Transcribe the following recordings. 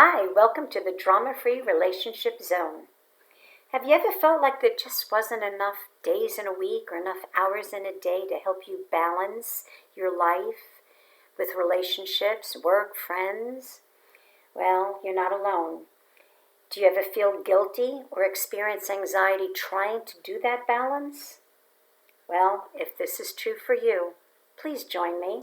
Hi, welcome to the Drama Free Relationship Zone. Have you ever felt like there just wasn't enough days in a week or enough hours in a day to help you balance your life with relationships, work, friends? Well, you're not alone. Do you ever feel guilty or experience anxiety trying to do that balance? Well, if this is true for you, please join me.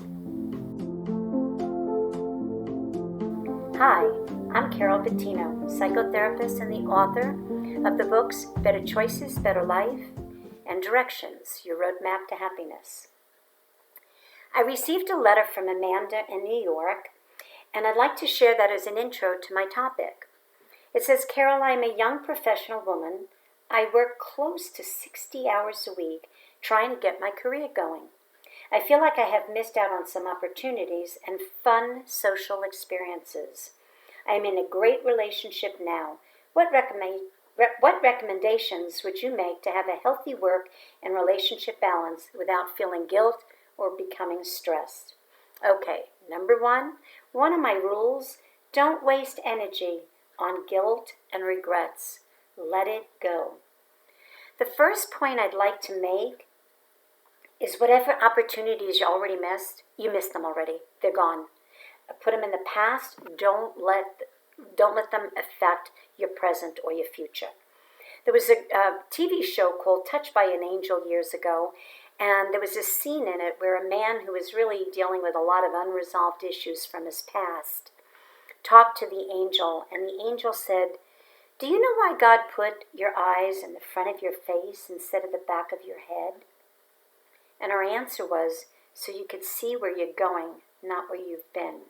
Hi, I'm Carol Bettino, psychotherapist and the author of the books Better Choices, Better Life, and Directions, Your Roadmap to Happiness. I received a letter from Amanda in New York, and I'd like to share that as an intro to my topic. It says, Carol, I'm a young professional woman. I work close to 60 hours a week trying to get my career going. I feel like I have missed out on some opportunities and fun social experiences. I am in a great relationship now. What recommendations would you make to have a healthy work and relationship balance without feeling guilt or becoming stressed? Okay, number one of my rules, don't waste energy on guilt and regrets. Let it go. The first point I'd like to make is whatever opportunities you already missed, you missed them already. They're gone. Put them in the past. Don't let them affect your present or your future. There was a TV show called Touched by an Angel years ago, and there was a scene in it where a man who was really dealing with a lot of unresolved issues from his past talked to the angel, and the angel said, "Do you know why God put your eyes in the front of your face instead of the back of your head?" And her answer was, so you could see where you're going, not where you've been.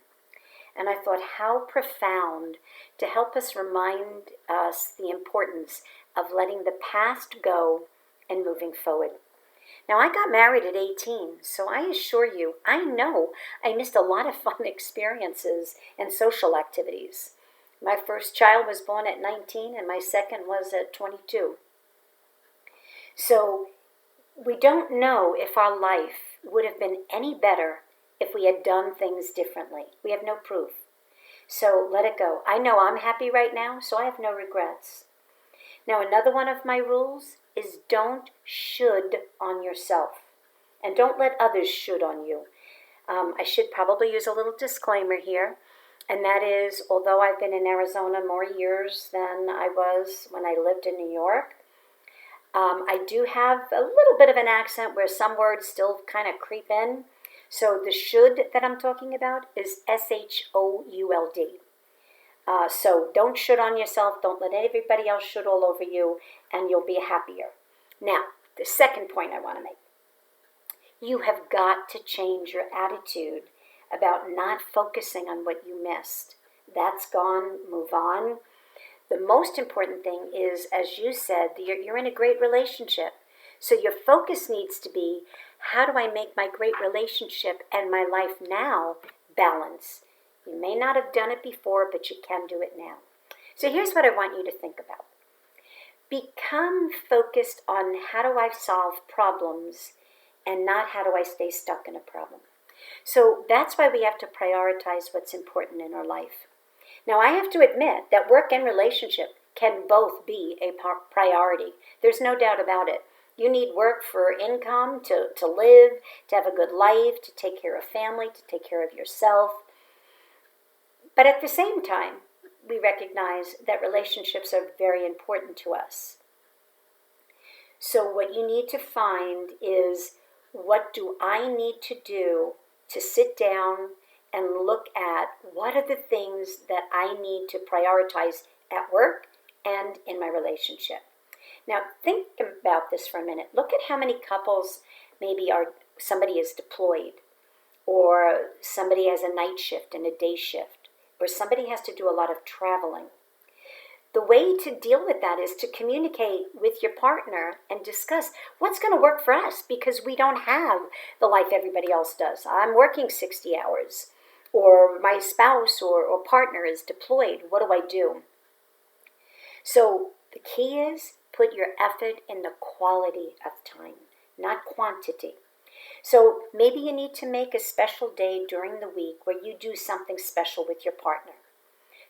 And I thought, how profound to help us remind us the importance of letting the past go and moving forward. Now, I got married at 18, so I assure you, I know I missed a lot of fun experiences and social activities. My first child was born at 19, and my second was at 22. So, we don't know if our life would have been any better if we had done things differently. We have no proof. So let it go. I know I'm happy right now, so I have no regrets. Now, another one of my rules is don't should on yourself. And don't let others should on you. I should probably use a little disclaimer here. And that is, although I've been in Arizona more years than I was when I lived in New York, I do have a little bit of an accent where some words still kind of creep in. So the should that I'm talking about is SHOULD. So don't should on yourself. Don't let everybody else should all over you, and you'll be happier. Now, the second point I want to make. You have got to change your attitude about not focusing on what you missed. That's gone. Move on. The most important thing is, as you said, you're in a great relationship. So your focus needs to be, how do I make my great relationship and my life now balance? You may not have done it before, but you can do it now. So here's what I want you to think about. Become focused on how do I solve problems and not how do I stay stuck in a problem. So that's why we have to prioritize what's important in our life. Now, I have to admit that work and relationship can both be a priority. There's no doubt about it. You need work for income, to live, to have a good life, to take care of family, to take care of yourself. But at the same time, we recognize that relationships are very important to us. So what you need to find is, what do I need to do to sit down and look at what are the things that I need to prioritize at work and in my relationship. Now, think about this for a minute. Look at how many couples maybe somebody is deployed, or somebody has a night shift and a day shift, or somebody has to do a lot of traveling. The way to deal with that is to communicate with your partner and discuss what's going to work for us, because we don't have the life everybody else does. I'm working 60 hours, or my spouse or partner is deployed. What do I do? So the key is, put your effort in the quality of time, not quantity. So maybe you need to make a special day during the week where you do something special with your partner.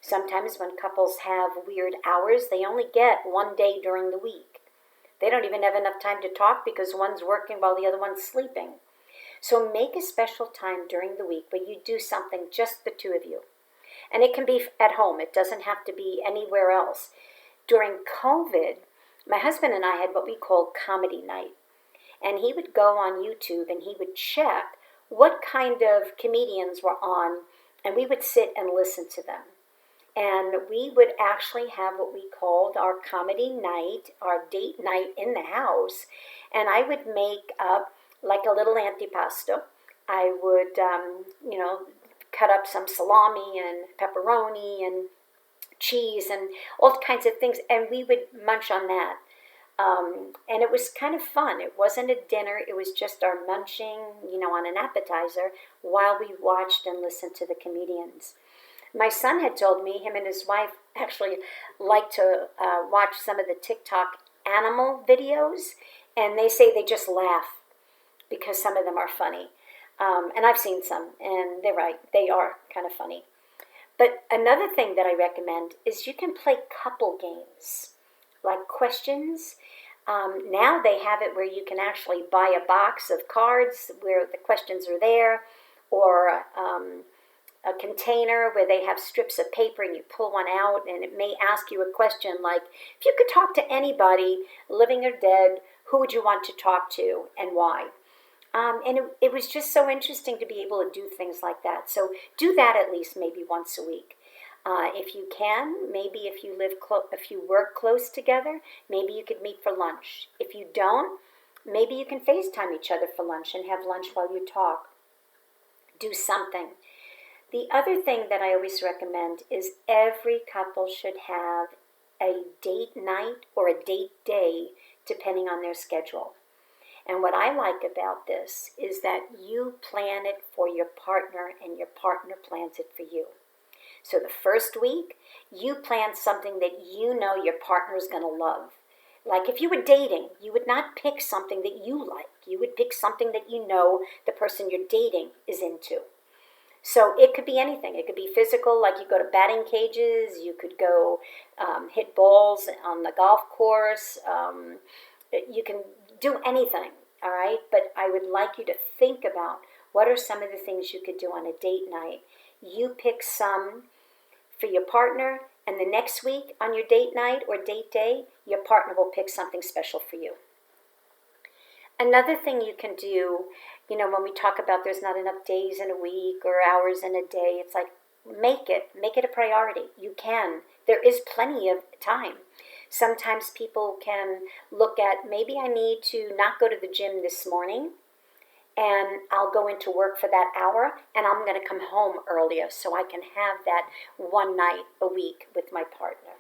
Sometimes when couples have weird hours, they only get one day during the week. They don't even have enough time to talk because one's working while the other one's sleeping. So make a special time during the week where you do something just the two of you. And it can be at home. It doesn't have to be anywhere else. During COVID, my husband and I had what we called comedy night. And he would go on YouTube and he would check what kind of comedians were on, and we would sit and listen to them. And we would actually have what we called our comedy night, our date night in the house. And I would make up like a little antipasto. I would, cut up some salami and pepperoni and cheese and all kinds of things. And we would munch on that. And it was kind of fun. It wasn't a dinner. It was just our munching, on an appetizer while we watched and listened to the comedians. My son had told me him and his wife actually like to watch some of the TikTok animal videos, and they say they just laugh because some of them are funny. And I've seen some, and they're right, they are kind of funny. But another thing that I recommend is you can play couple games, like questions. Now they have it where you can actually buy a box of cards where the questions are there, or a container where they have strips of paper and you pull one out and it may ask you a question like, if you could talk to anybody, living or dead, who would you want to talk to and why? And it was just so interesting to be able to do things like that. So do that at least maybe once a week. If you can, maybe if you work close together, maybe you could meet for lunch. If you don't, maybe you can FaceTime each other for lunch and have lunch while you talk. Do something. The other thing that I always recommend is every couple should have a date night or a date day depending on their schedule. And what I like about this is that you plan it for your partner and your partner plans it for you. So the first week, you plan something that you know your partner is going to love. Like if you were dating, you would not pick something that you like. You would pick something that you know the person you're dating is into. So it could be anything. It could be physical, like you go to batting cages. You could go hit balls on the golf course. You can do anything, all right? But I would like you to think about what are some of the things you could do on a date night. You pick some for your partner, and the next week on your date night or date day, your partner will pick something special for you. Another thing you can do, when we talk about there's not enough days in a week or hours in a day, it's like make it a priority. You can. There is plenty of time. Sometimes people can look at, maybe I need to not go to the gym this morning, and I'll go into work for that hour, and I'm going to come home earlier so I can have that one night a week with my partner.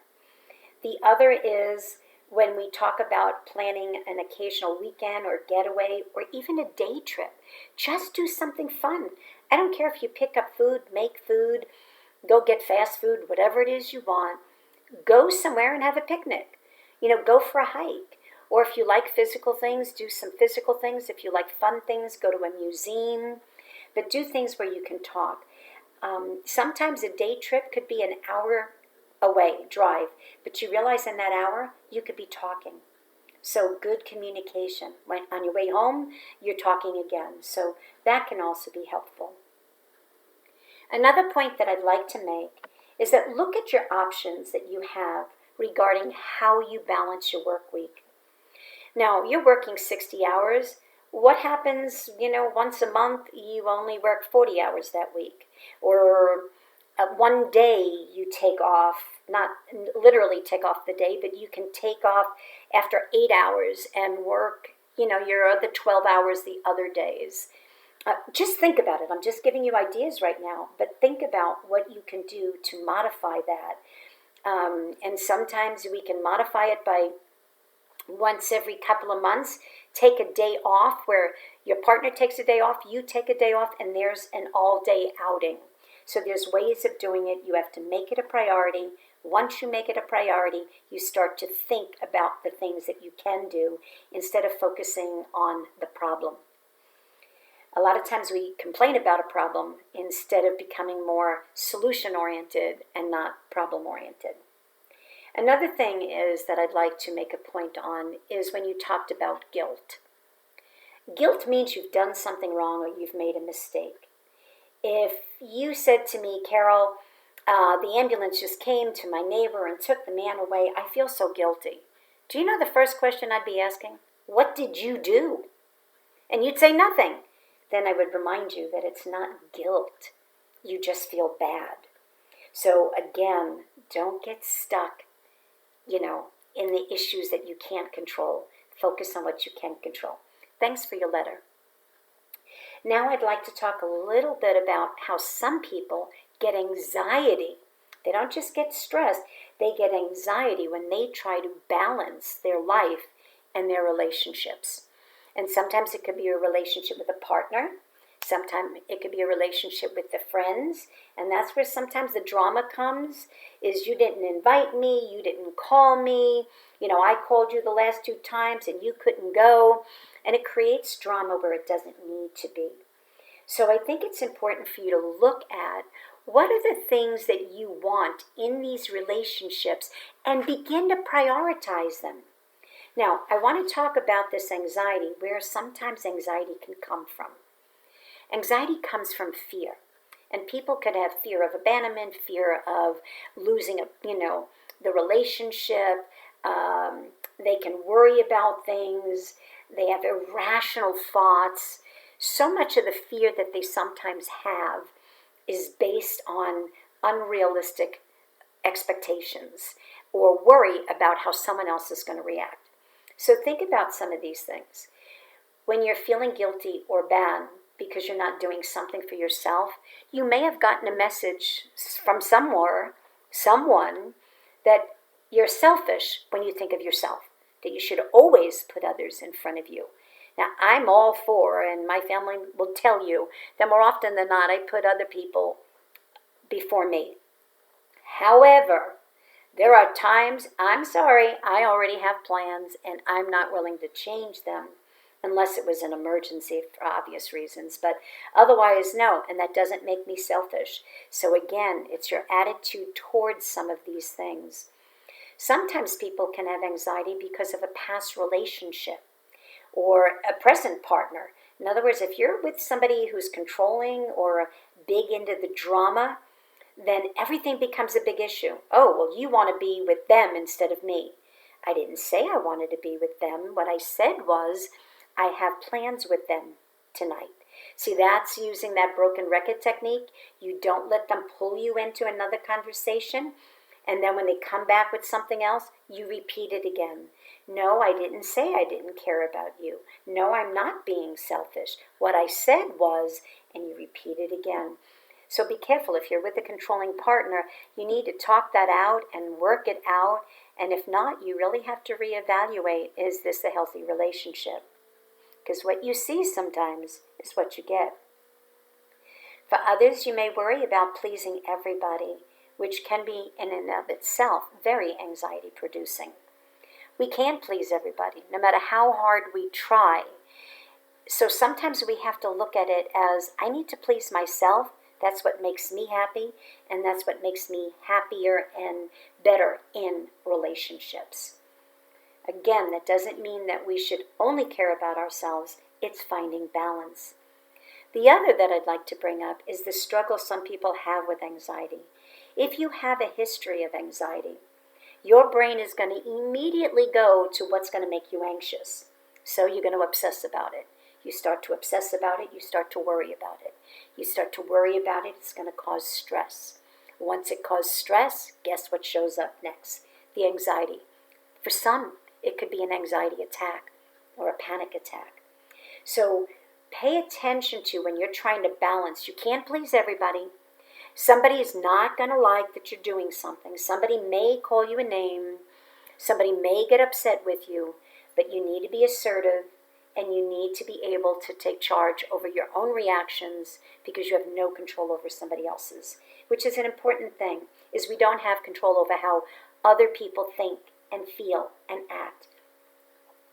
The other is when we talk about planning an occasional weekend or getaway or even a day trip. Just do something fun. I don't care if you pick up food, make food, go get fast food, whatever it is you want. Go somewhere and have a picnic. Go for a hike. Or if you like physical things, do some physical things. If you like fun things, go to a museum. But do things where you can talk. Sometimes a day trip could be an hour away, drive. But you realize in that hour, you could be talking. So good communication. When on your way home, you're talking again. So that can also be helpful. Another point that I'd like to make is that look at your options that you have regarding how you balance your work week. Now, you're working 60 hours. What happens, once a month you only work 40 hours that week? Or one day you take off, not literally take off the day, but you can take off after 8 hours and work, your other 12 hours the other days. Just think about it. I'm just giving you ideas right now, but think about what you can do to modify that. And sometimes we can modify it by once every couple of months, take a day off where your partner takes a day off, you take a day off, and there's an all-day outing. So there's ways of doing it. You have to make it a priority. Once you make it a priority, you start to think about the things that you can do instead of focusing on the problem. A lot of times we complain about a problem instead of becoming more solution-oriented and not problem-oriented. Another thing is that I'd like to make a point on is when you talked about guilt. Guilt means you've done something wrong or you've made a mistake. If you said to me, Carol, the ambulance just came to my neighbor and took the man away, I feel so guilty. Do you know the first question I'd be asking? What did you do? And you'd say nothing. Then I would remind you that it's not guilt. You just feel bad. So again, don't get stuck, in the issues that you can't control. Focus on what you can control. Thanks for your letter. Now I'd like to talk a little bit about how some people get anxiety. They don't just get stressed, they get anxiety when they try to balance their life and their relationships. And sometimes it could be a relationship with a partner. Sometimes it could be a relationship with the friends. And that's where sometimes the drama comes, is you didn't invite me, you didn't call me. I called you the last 2 times and you couldn't go. And it creates drama where it doesn't need to be. So I think it's important for you to look at what are the things that you want in these relationships and begin to prioritize them. Now, I want to talk about this anxiety, where sometimes anxiety can come from. Anxiety comes from fear. And people could have fear of abandonment, fear of losing, the relationship. They can worry about things. They have irrational thoughts. So much of the fear that they sometimes have is based on unrealistic expectations or worry about how someone else is going to react. So think about some of these things. When you're feeling guilty or bad because you're not doing something for yourself, you may have gotten a message from someone that you're selfish when you think of yourself, that you should always put others in front of you. Now, I'm all for, and my family will tell you, that more often than not, I put other people before me. However, there are times, I'm sorry, I already have plans, and I'm not willing to change them unless it was an emergency for obvious reasons. But otherwise, no, and that doesn't make me selfish. So again, it's your attitude towards some of these things. Sometimes people can have anxiety because of a past relationship or a present partner. In other words, if you're with somebody who's controlling or big into the drama, then everything becomes a big issue. Oh, well, you want to be with them instead of me. I didn't say I wanted to be with them. What I said was, I have plans with them tonight. See, that's using that broken record technique. You don't let them pull you into another conversation. And then when they come back with something else, you repeat it again. No, I didn't say I didn't care about you. No, I'm not being selfish. What I said was, and you repeat it again. So be careful. If you're with a controlling partner, you need to talk that out and work it out. And if not, you really have to reevaluate, is this a healthy relationship? Because what you see sometimes is what you get. For others, you may worry about pleasing everybody, which can be in and of itself very anxiety producing. We can't please everybody, no matter how hard we try. So sometimes we have to look at it as, I need to please myself. That's what makes me happy, and that's what makes me happier and better in relationships. Again, that doesn't mean that we should only care about ourselves. It's finding balance. The other that I'd like to bring up is the struggle some people have with anxiety. If you have a history of anxiety, your brain is going to immediately go to what's going to make you anxious. So you're going to obsess about it. You start to obsess about it, you start to worry about it. You start to worry about it, it's going to cause stress. Once it causes stress, guess what shows up next? The anxiety. For some, it could be an anxiety attack or a panic attack. So pay attention to when you're trying to balance. You can't please everybody. Somebody is not going to like that you're doing something. Somebody may call you a name. Somebody may get upset with you. But you need to be assertive, and you need to be able to take charge over your own reactions because you have no control over somebody else's, which is an important thing, is we don't have control over how other people think and feel and act.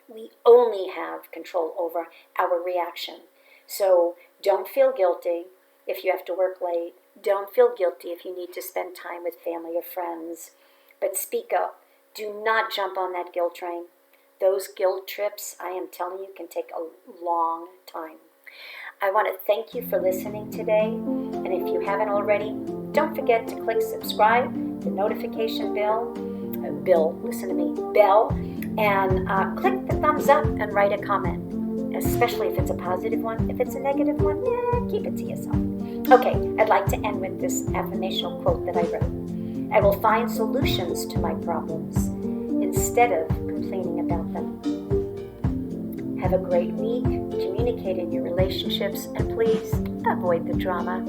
We only have control over our reaction. So Don't feel guilty if you have to work late. Don't feel guilty if you need to spend time with family or friends. But speak up. Do not jump on that guilt train. Those guilt trips, I am telling you, can take a long time. I want to thank you for listening today. And if you haven't already, don't forget to click subscribe, the notification bell, and click the thumbs up and write a comment, especially if it's a positive one. If it's a negative one, keep it to yourself. Okay, I'd like to end with this affirmational quote that I wrote. I will find solutions to my problems instead of complaining about them. Have a great week. Communicate in your relationships, and please avoid the drama.